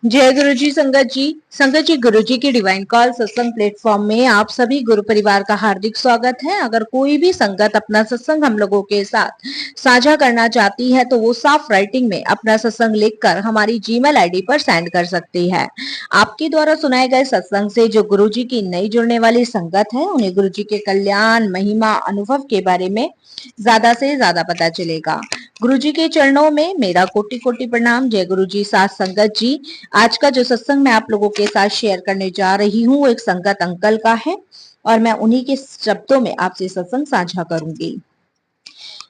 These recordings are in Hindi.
जय गुरु जी। संगत जी गुरु जी की डिवाइन कॉल सत्संग प्लेटफॉर्म में आप सभी गुरु परिवार का हार्दिक स्वागत है। अगर कोई भी संगत अपना सत्संग हम लोगों के साथ साझा करना चाहती है तो वो साफ राइटिंग में अपना सत्संग लिखकर हमारी जीमेल आईडी पर सेंड कर सकती है। आपके द्वारा सुनाए गए सत्संग से जो गुरु जी की नई जुड़ने वाली संगत है उन्हें गुरु जी के कल्याण, महिमा, अनुभव के बारे में ज्यादा से ज्यादा पता चलेगा। गुरु जी के चरणों में मेरा कोटि कोटि प्रणाम। जय गुरु जी। साथ संगत जी, आज का जो सत्संग मैं आप लोगों के साथ शेयर करने जा रही हूँ वो एक संगत अंकल का है और मैं उन्हीं के शब्दों में आपसे सत्संग साझा करूंगी।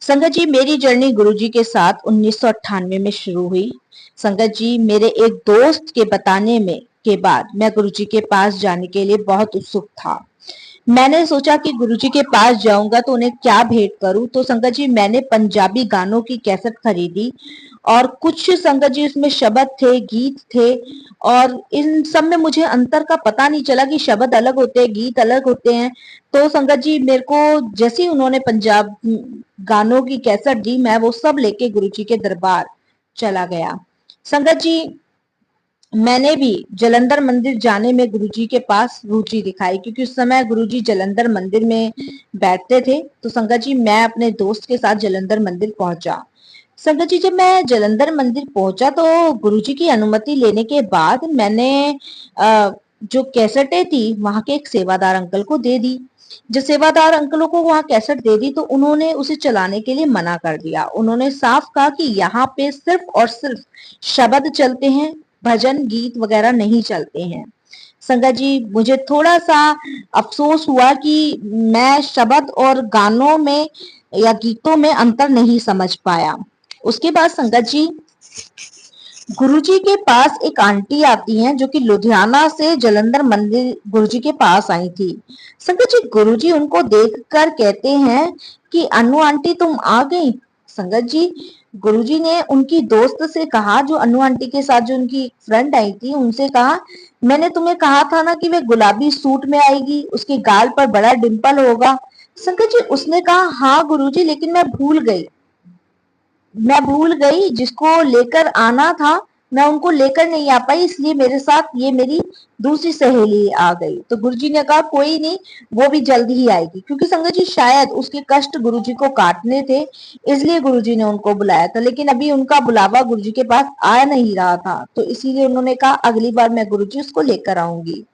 संगत जी, मेरी जर्नी गुरुजी के साथ 1998 में शुरू हुई। संगत जी, मेरे एक दोस्त के बताने में के बाद मैं गुरुजी के पास जाने के लिए बहुत उत्सुक था। मैंने सोचा कि गुरुजी के पास जाऊंगा तो उन्हें क्या भेंट करूं। तो संगत जी, मैंने पंजाबी गानों की कैसेट खरीदी और कुछ संगत जी उसमें शब्द थे, गीत थे और इन सब में मुझे अंतर का पता नहीं चला कि शब्द अलग होते हैं, गीत अलग होते हैं। तो संगत जी, मेरे को जैसे ही उन्होंने पंजाब गानों की कैसेट दी, मैं वो सब लेके गुरुजी के दरबार चला गया। संगत जी, मैंने भी जलंधर मंदिर जाने में गुरुजी के पास रुचि दिखाई क्योंकि उस समय गुरुजी जलंधर मंदिर में बैठते थे। तो संगत जी, मैं अपने दोस्त के साथ जलंधर मंदिर पहुंचा। संगत जी, जब मैं जलंधर मंदिर पहुंचा तो गुरुजी की अनुमति लेने के बाद मैंने जो कैसेटें थी वहां के एक सेवादार अंकल को दे दी। जब सेवादार अंकलों को वहां कैसेट दे दी तो उन्होंने उसे चलाने के लिए मना कर दिया। उन्होंने साफ कहा कि यहाँ पे सिर्फ और सिर्फ शब्द चलते हैं, भजन गीत वगैरह नहीं चलते हैं। संगत जी, मुझे थोड़ा सा अफसोस हुआ कि मैं शब्द और गानों में या गीतों में अंतर नहीं समझ पाया। उसके बाद संगत जी, गुरुजी के पास एक आंटी आती हैं जो कि लुधियाना से जलंधर मंदिर गुरुजी के पास आई थी। संगत जी, गुरुजी उनको देखकर कहते हैं कि अनु आंटी तुम आ गई। संगत जी, गुरुजी ने उनकी दोस्त से कहा, जो अनु आंटी के साथ जो उनकी फ्रेंड आई थी उनसे कहा, मैंने तुम्हें कहा था ना कि वे गुलाबी सूट में आएगी, उसके गाल पर बड़ा डिंपल होगा। संगत जी, उसने कहा हाँ गुरुजी, लेकिन मैं भूल गई जिसको लेकर आना था, मैं उनको लेकर नहीं आ पाई, इसलिए मेरे साथ ये मेरी दूसरी सहेली आ गई। तो गुरुजी ने कहा कोई नहीं, वो भी जल्दी ही आएगी, क्योंकि संगत जी शायद उसके कष्ट गुरुजी को काटने थे, इसलिए गुरुजी ने उनको बुलाया था। लेकिन अभी उनका बुलावा गुरुजी के पास आ नहीं रहा था, तो इसीलिए उन्होंने कहा अगली बार मैं गुरुजी उसको लेकर आऊंगी।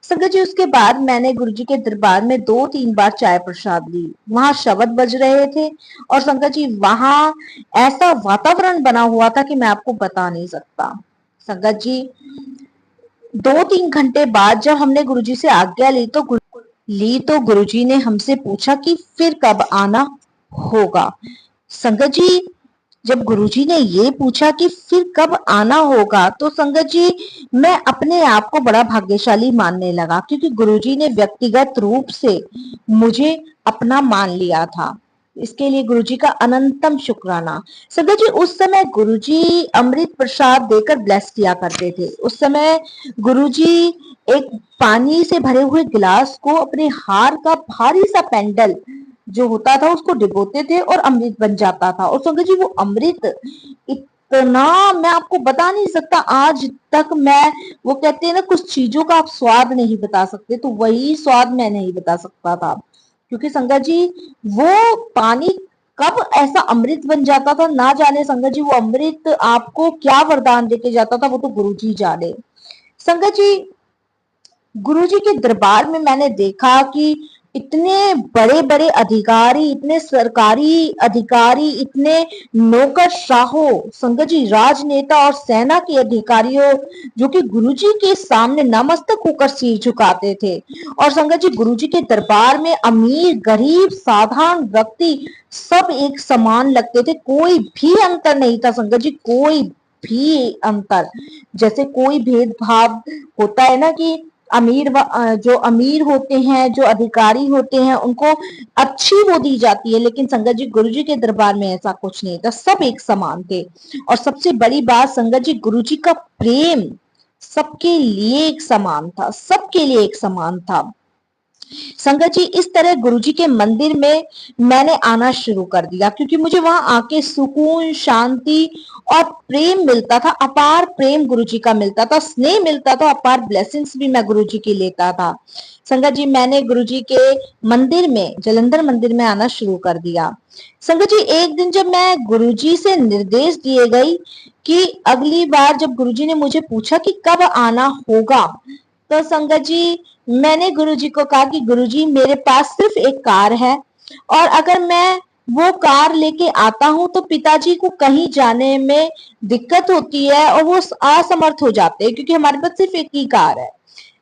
संगत जी, उसके बाद मैंने गुरुजी के दरबार में 2-3 बार चाय प्रसाद ली। वहां शब्द बज रहे थे और संगत जी वहां ऐसा वातावरण बना हुआ था कि मैं आपको बता नहीं सकता। संगत जी, 2-3 घंटे बाद जब हमने गुरुजी से आज्ञा ली तो गुरुजी ने हमसे पूछा कि फिर कब आना होगा। संगत जी, जब गुरुजी ने ये पूछा कि फिर कब आना होगा तो संगत जी, मैं अपने आप को बड़ा भाग्यशाली मानने लगा क्योंकि गुरुजी ने व्यक्तिगत रूप से मुझे अपना मान लिया था। इसके लिए गुरुजी का अनंतम शुक्राना। संगत जी, उस समय गुरुजी अमृत प्रसाद देकर ब्लेस किया करते थे। उस समय गुरुजी एक पानी से भरे हुए गिलास को अपने हार का भारी सा पेंडल जो होता था उसको डिबोते थे और अमृत बन जाता था। और संगत जी, वो अमृत इतना मैं आपको बता नहीं सकता, आज तक मैं, वो कहते हैं ना कुछ चीजों का आप स्वाद नहीं बता सकते, तो वही स्वाद मैं नहीं बता सकता था क्योंकि संगत जी वो पानी कब ऐसा अमृत बन जाता था ना जाने। संगत जी, वो अमृत आपको क्या वरदान देके जाता था वो तो गुरु जी जाने। संगत जी, गुरुजी के दरबार में मैंने देखा कि इतने बड़े बड़े अधिकारी, इतने सरकारी अधिकारी, इतने नौकरशाहों, संगत जी राजनेता और सेना के अधिकारियों जो कि गुरुजी के सामने नमस्तक होकर सिर झुकाते थे। और संगत जी, गुरुजी के दरबार में अमीर गरीब साधारण व्यक्ति सब एक समान लगते थे, कोई भी अंतर नहीं था। संगत जी, कोई भी अंतर, जैसे कोई भेदभाव होता है ना कि जो अमीर होते हैं, जो अधिकारी होते हैं, उनको अच्छी वो दी जाती है, लेकिन संगत जी गुरुजी के दरबार में ऐसा कुछ नहीं था, सब एक समान थे। और सबसे बड़ी बात संगत जी, गुरुजी का प्रेम सबके लिए एक समान था, सबके लिए एक समान था। संगत जी, इस तरह गुरुजी के मंदिर में मैंने आना शुरू कर दिया, क्योंकि मुझे वहां आके सुकून, शांति और प्रेम मिलता था। अपार प्रेम गुरुजी का मिलता था, स्नेह मिलता था, अपार ब्लेसिंग्स भी मैं गुरुजी की लेता था। संगत जी, मैंने गुरुजी के मंदिर में, जलंधर मंदिर में आना शुरू कर दिया। संगत जी, एक दिन जब मैं गुरुजी से निर्देश दिए गई कि अगली बार जब गुरुजी ने मुझे पूछा कि कब आना होगा, तो संगत जी, मैंने गुरुजी को कहा कि गुरुजी, मेरे पास सिर्फ एक कार है, और अगर मैं वो कार लेके आता हूं तो पिताजी को कहीं जाने में दिक्कत होती है और वो असमर्थ हो जाते हैं, क्योंकि हमारे पास सिर्फ एक ही कार है।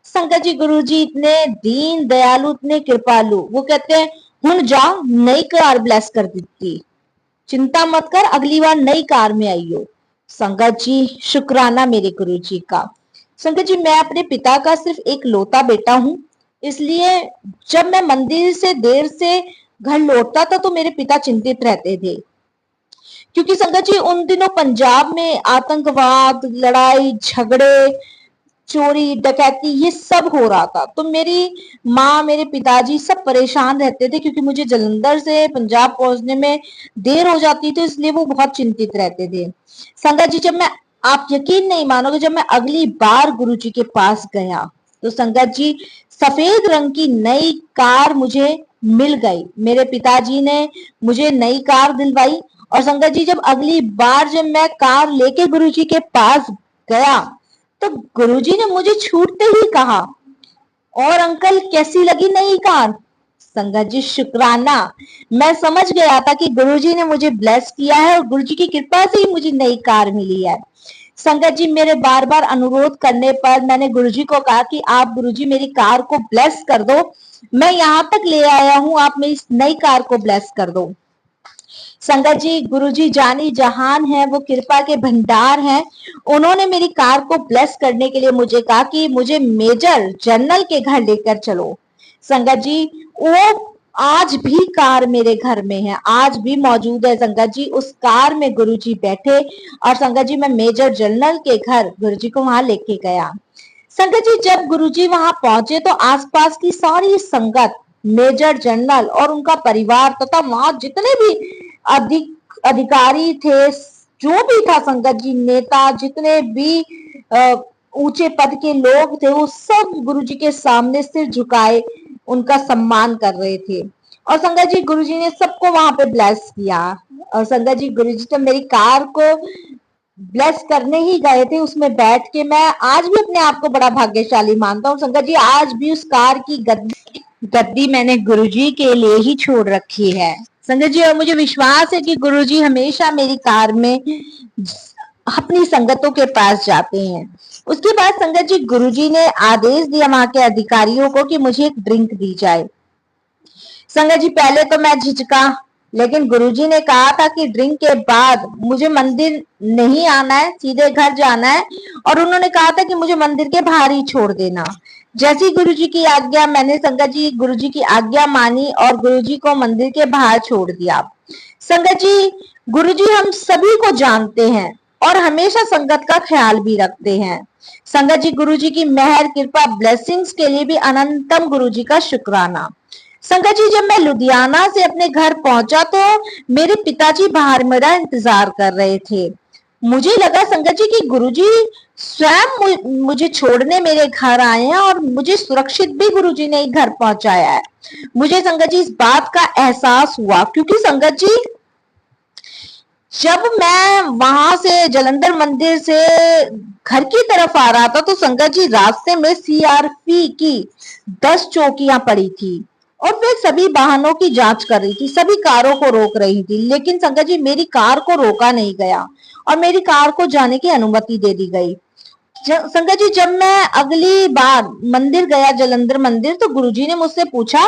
संगत जी, गुरुजी इतने दीन दयालु, इतने कृपालु, वो कहते हैं, हुन जा, नई कार ब्लेस कर दी, चिंता मत कर, अगली बार नई कार में आइयो। संगत जी, शुक्राना मेरे गुरुजी का। संगत जी, मैं अपने पिता का सिर्फ एक लौता बेटा हूं, इसलिए जब मैं मंदिर से देर से घर लौटता था तो मेरे पिता चिंतित रहते थे, क्योंकि संगत जी, उन दिनों पंजाब में आतंकवाद, लड़ाई झगड़े, चोरी डकैती, ये सब हो रहा था। तो मेरी माँ, मेरे पिताजी सब परेशान रहते थे, क्योंकि मुझे जलंधर से पंजाब पहुंचने में देर हो जाती थी, इसलिए वो बहुत चिंतित रहते थे। संगत जी, जब मैं, आप यकीन नहीं मानोगे, जब मैं अगली बार गुरुजी के पास गया तो संगत जी, सफेद रंग की नई कार मुझे मिल गई। मेरे पिताजी ने मुझे नई कार दिलवाई। और संगत जी, जब अगली बार जब मैं कार लेके गुरुजी के पास गया तो गुरुजी ने मुझे छूटते ही कहा, और अंकल, कैसी लगी नई कार? संगत जी, शुक्राना, मैं समझ गया था कि गुरुजी ने मुझे ब्लेस किया है और गुरुजी की कृपा से ही मुझे नई कार मिली है। संगत जी, मेरे बार बार अनुरोध करने पर मैंने गुरुजी को कहा कि आप गुरुजी मेरी कार को ब्लेस कर दो, मैं यहाँ तक ले आया हूँ, आप मेरी नई कार को ब्लेस कर दो। संगत जी, गुरुजी जानी जहान है, वो कृपा के भंडार हैं। उन्होंने मेरी कार को ब्लेस करने के लिए मुझे कहा कि मुझे मेजर जनरल के घर लेकर चलो। संगत जी, वो आज भी कार मेरे घर में है, आज भी मौजूद है। संगत जी, उस कार में गुरुजी बैठे, और संगत जी, मैं मेजर जनरल के घर गुरुजी को वहां लेके गया। संगत जी, जब गुरुजी वहां पहुंचे तो आसपास की सारी संगत, मेजर जनरल और उनका परिवार तथा वहां जितने भी अधिकारी थे, जो भी था संगत जी, नेता, जितने भी ऊंचे पद के लोग थे, वो सब गुरुजी के सामने सिर झुकाए उनका सम्मान कर रहे थे। और संगत जी, गुरुजी ने सबको वहां पे ब्लेस किया। और संगत जी, गुरुजी तो मेरी कार को ब्लेस करने ही गए थे, उसमें बैठ के मैं आज भी अपने आप को बड़ा भाग्यशाली मानता हूँ। संगत जी, आज भी उस कार की गद्दी मैंने गुरुजी के लिए ही छोड़ रखी है। संगत जी, और मुझे विश्वास है कि गुरुजी हमेशा मेरी कार में अपनी संगतों के पास जाते हैं। उसके बाद संगत जी, गुरुजी ने आदेश दिया वहां के अधिकारियों को कि मुझे एक ड्रिंक दी जाए। संगत जी, पहले तो मैं झिझका, लेकिन गुरुजी ने कहा था कि ड्रिंक के बाद मुझे मंदिर नहीं आना है, सीधे घर जाना है, और उन्होंने कहा था कि मुझे मंदिर के बाहर ही छोड़ देना। जैसी गुरुजी की आज्ञा, मैंने संगत जी गुरुजी की आज्ञा मानी और गुरुजी को मंदिर के बाहर छोड़ दिया। संगत जी, गुरुजी हम सभी को जानते हैं और हमेशा संगत का ख्याल भी रखते हैं। संगत जी, गुरुजी की मेहर, कृपा, ब्लेसिंग्स के लिए भी अनंतम गुरुजी का शुक्राना। संगत जी, जब मैं लुधियाना से अपने घर पहुंचा तो मेरे पिताजी बाहर मेरा इंतजार कर रहे थे। मुझे लगा संगत जी कि गुरुजी स्वयं मुझे छोड़ने मेरे घर आए हैं और मुझे सुरक्षित भी गुरुजी ने घर पहुंचाया है। मुझे संगत जी इस बात का एहसास हुआ, क्योंकि संगत जी, जब मैं वहां से जलंधर मंदिर से घर की तरफ आ रहा था तो संगत जी, रास्ते में सीआरपी की 10 चौकियां पड़ी थी और वे सभी वाहनों की जांच कर रही थी, सभी कारों को रोक रही थी। लेकिन संगत जी, मेरी कार को रोका नहीं गया और मेरी कार को जाने की अनुमति दे दी गई। संगत जी, जब मैं अगली बार मंदिर गया, जलंधर मंदिर, तो गुरुजी ने मुझसे पूछा,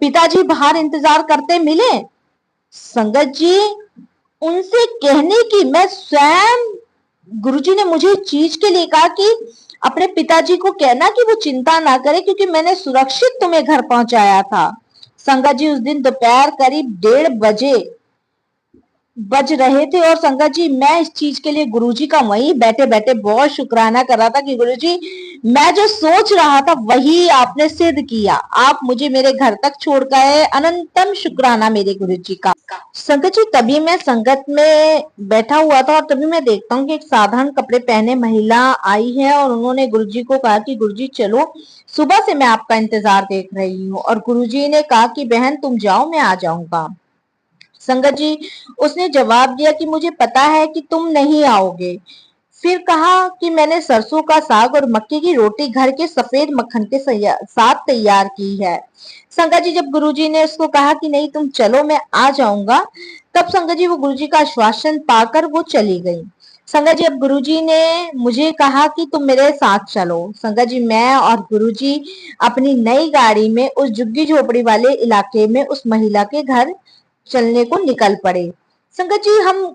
पिताजी बाहर इंतजार करते मिले? संगत जी, उनसे कहने की मैं स्वयं, गुरुजी ने मुझे चीज के लिए कहा कि अपने पिताजी को कहना कि वो चिंता ना करे, क्योंकि मैंने सुरक्षित तुम्हें घर पहुंचाया था। संगत जी, उस दिन दोपहर करीब 1:30 बजे बज रहे थे। और संगत जी मैं इस चीज के लिए गुरुजी का वहीं बैठे बैठे बहुत शुक्राना कर रहा था कि गुरुजी मैं जो सोच रहा था वही आपने सिद्ध किया, आप मुझे मेरे घर तक छोड़ गए, अनंतम शुक्राना मेरे गुरुजी का। संगत जी तभी मैं संगत में बैठा हुआ था और तभी मैं देखता हूँ कि एक साधारण कपड़े पहने महिला आई है और उन्होंने गुरुजी को कहा कि गुरुजी चलो, सुबह से मैं आपका इंतजार देख रही हूँ। और गुरुजी ने कहा कि बहन तुम जाओ, मैं आ जाऊंगा। संगत जी उसने जवाब दिया कि मुझे पता है कि तुम नहीं आओगे। फिर कहा कि मैंने सरसों का साग और मक्के की रोटी घर के सफेद मक्खन के साथ तैयार की है। संगत जी जब गुरुजी ने उसको कहा कि नहीं तुम चलो मैं आ जाऊंगा, तब संगत जी वो गुरुजी का आश्वासन पाकर वो चली गई। संगत जी अब गुरुजी ने मुझे कहा कि तुम मेरे साथ चलो। संगत जी मैं और गुरुजी अपनी नई गाड़ी में उस झुग्गी झोपड़ी वाले इलाके में उस महिला के घर चलने को निकल पड़े। संगत जी हम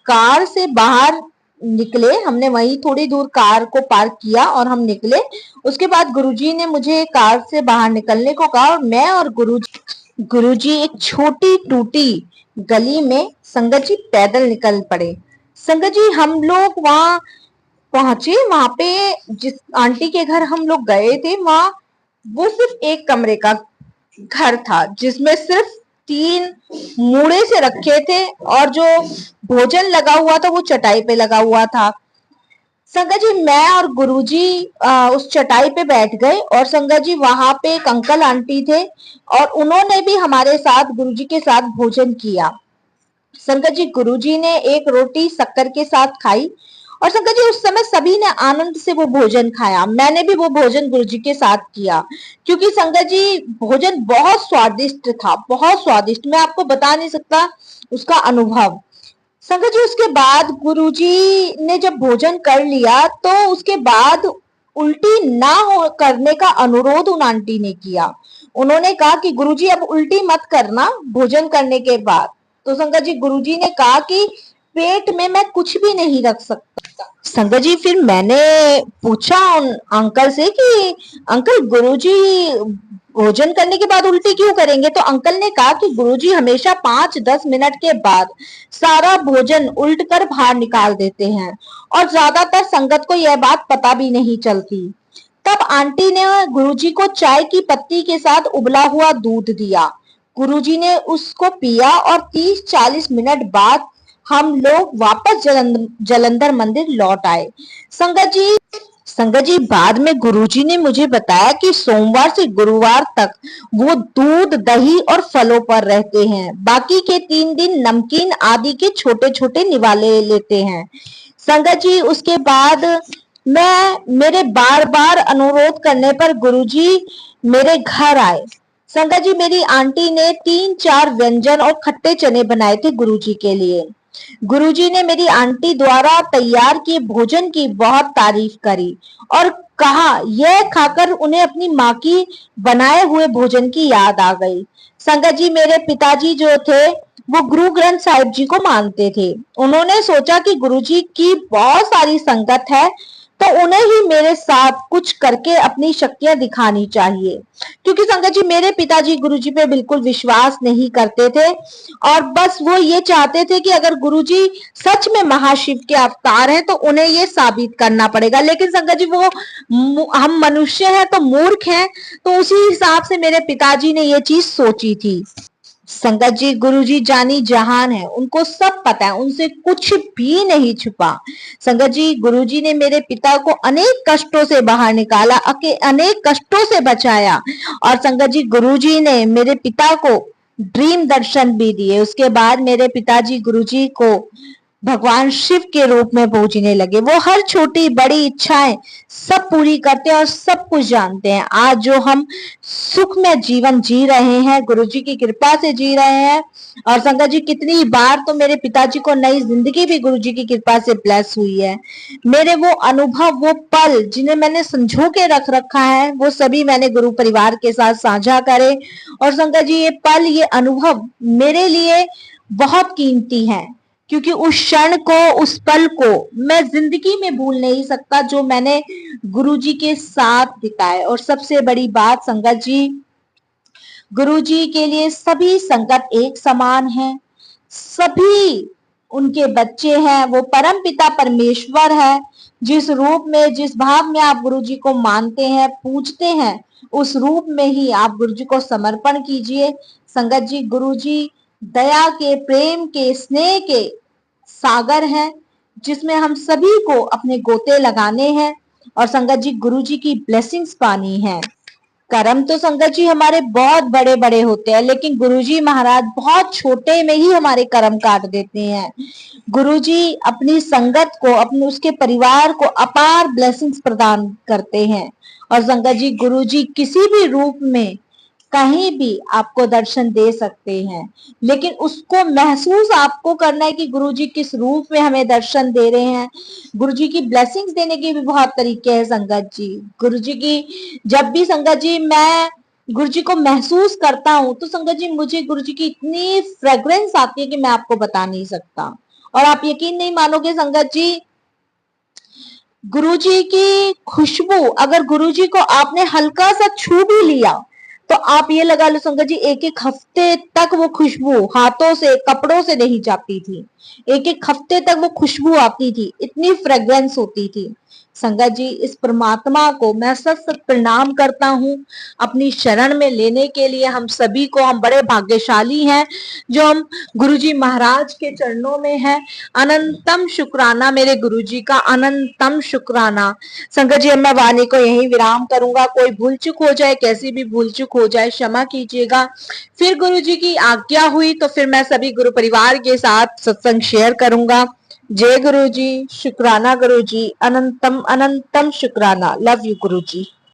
कार से बाहर निकले, हमने वहीं थोड़ी दूर कार को पार्क किया और हम निकले। उसके बाद गुरुजी ने मुझे कार से बाहर निकलने को कहा और मैं और गुरुजी एक छोटी टूटी गली में संगत जी पैदल निकल पड़े। संगत जी हम लोग वहां पहुंचे, वहां पे जिस आंटी के घर हम लोग गए थे वहां वो सिर्फ एक कमरे का घर था जिसमें सिर्फ 3 मूड़े से रखे थे और जो भोजन लगा हुआ था वो चटाई पे लगा हुआ था। संगत जी मैं और गुरुजी उस चटाई पे बैठ गए और संगत जी वहां पे एक अंकल आंटी थे और उन्होंने भी हमारे साथ गुरुजी के साथ भोजन किया। संगत जी गुरुजी ने एक रोटी शक्कर के साथ खाई और संगत जी उस समय सभी ने आनंद से वो भोजन खाया। मैंने भी वो भोजन गुरुजी के साथ किया क्योंकि संगत जी भोजन बहुत स्वादिष्ट था, बहुत स्वादिष्ट, मैं आपको बता नहीं सकता उसका अनुभव। संगत जी उसके बाद गुरुजी ने जब भोजन कर लिया तो उसके बाद उल्टी ना हो करने का अनुरोध उन आंटी ने किया। उन्होंने कहा कि गुरुजी अब उल्टी मत करना भोजन करने के बाद। तो संगत जी गुरुजी ने कहा कि पेट में मैं कुछ भी नहीं रख सकता। संगत जी फिर मैंने पूछा उन अंकल से कि अंकल गुरुजी भोजन करने के बाद उल्टी क्यों करेंगे? तो अंकल ने कहा कि गुरुजी हमेशा 5-10 मिनट के बाद सारा भोजन उल्ट कर बाहर निकाल देते हैं और ज्यादातर संगत को यह बात पता भी नहीं चलती। तब आंटी ने गुरुजी को चाय की पत्ती के साथ उबला हुआ दूध दिया। गुरुजी ने उसको पिया और 30-40 मिनट बाद हम लोग वापस जलंधर मंदिर लौट आए। संगत जी बाद में गुरुजी ने मुझे बताया कि सोमवार से गुरुवार तक वो दूध दही और फलों पर रहते हैं, बाकी के 3 दिन नमकीन आदि के छोटे छोटे निवाले लेते हैं। संगत जी उसके बाद मैं मेरे बार बार अनुरोध करने पर गुरुजी मेरे घर आए। संगत जी मेरी आंटी ने 3-4 व्यंजन और खट्टे चने बनाए थे गुरुजी के लिए। गुरुजी ने मेरी आंटी द्वारा तैयार किए भोजन की बहुत तारीफ करी और कहा यह खाकर उन्हें अपनी माँ की बनाए हुए भोजन की याद आ गई। संगत जी मेरे पिताजी जो थे वो गुरु ग्रंथ साहिब जी को मानते थे। उन्होंने सोचा कि गुरुजी की बहुत सारी संगत है तो उन्हें ही मेरे साथ कुछ करके अपनी शक्तियां दिखानी चाहिए, क्योंकि संगत जी मेरे पिताजी गुरुजी पे बिल्कुल विश्वास नहीं करते थे और बस वो ये चाहते थे कि अगर गुरुजी सच में महाशिव के अवतार हैं तो उन्हें ये साबित करना पड़ेगा। लेकिन संगत जी वो हम मनुष्य हैं तो मूर्ख हैं, तो उसी हिसाब से मेरे पिताजी ने ये चीज सोची थी। संगत जी गुरुजी जानी जहान है, उनको सब पता है, उनसे कुछ भी नहीं छुपा। संगत जी गुरुजी ने मेरे पिता को अनेक कष्टों से बाहर निकाला, अनेक कष्टों से बचाया और संगत जी गुरुजी ने मेरे पिता को ड्रीम दर्शन भी दिए। उसके बाद मेरे पिताजी गुरुजी को भगवान शिव के रूप में पूजने लगे। वो हर छोटी बड़ी इच्छाएं सब पूरी करते हैं और सब कुछ जानते हैं। आज जो हम सुख में जीवन जी रहे हैं गुरुजी की कृपा से जी रहे हैं। और संगत जी कितनी बार तो मेरे पिताजी को नई जिंदगी भी गुरुजी की कृपा से ब्लेस हुई है। मेरे वो अनुभव, वो पल जिन्हें मैंने संजो के रख रखा है, वो सभी मैंने गुरु परिवार के साथ साझा करे। और संगत जी ये पल, ये अनुभव मेरे लिए बहुत कीमती है क्योंकि उस क्षण को, उस पल को मैं जिंदगी में भूल नहीं सकता जो मैंने गुरुजी के साथ बिताए। और सबसे बड़ी बात संगत जी, गुरुजी के लिए सभी संगत एक समान है। सभी उनके बच्चे हैं, वो परम पिता परमेश्वर है। जिस रूप में, जिस भाव में आप गुरुजी को मानते हैं, पूजते हैं, उस रूप में ही आप गुरुजी को समर्पण कीजिए। संगत जी, गुरुजी दया के, प्रेम के, स्नेह के सागर हैं, जिसमें हम सभी को अपने गोते लगाने हैं और संगत जी गुरुजी की ब्लेसिंग्स पानी है। कर्म तो संगत जी हमारे बहुत बड़े बड़े होते हैं, लेकिन गुरुजी महाराज बहुत छोटे में ही हमारे कर्म काट देते हैं। गुरुजी अपनी संगत को, अपने उसके परिवार को अपार ब्लेसिंग्स प्रदान करते हैं। और संगत जी गुरुजी किसी भी रूप में कहीं भी आपको दर्शन दे सकते हैं, लेकिन उसको महसूस आपको करना है कि गुरुजी किस रूप में हमें दर्शन दे रहे हैं। गुरुजी की ब्लेसिंग्स देने के भी बहुत तरीके हैं संगत जी। गुरुजी की जब भी संगत जी मैं गुरुजी को महसूस करता हूँ तो संगत जी मुझे गुरुजी की इतनी फ्रेग्रेंस आती है कि मैं आपको बता नहीं सकता। और आप यकीन नहीं मानोगे संगत जी, गुरुजी की खुशबू, अगर गुरुजी को आपने हल्का सा छू भी लिया तो आप ये लगा लो संगत जी, एक एक हफ्ते तक वो खुशबू हाथों से, कपड़ों से नहीं जाती थी। एक एक हफ्ते तक वो खुशबू आती थी, इतनी फ्रेग्रेंस होती थी। संगत जी, इस परमात्मा को मैं सत सत प्रणाम करता हूँ। अपनी शरण में लेने के लिए हम सभी को, हम बड़े भाग्यशाली हैं जो हम गुरुजी महाराज के चरणों में हैं। अनंतम शुक्राना मेरे गुरुजी का, अनंतम शुक्राना। संगत जी, मैं वाणी को यही विराम करूंगा। कोई भूल चूक हो जाए, कैसी भी भूल चूक हो जाए, क्षमा कीजिएगा। फिर गुरुजी की आज्ञा हुई तो फिर मैं सभी गुरु परिवार के साथ सत्संग शेयर करूंगा। जय गुरुजी, शुक्राना गुरुजी, अनंतम अनंतम शुक्राना। Love you Guruji.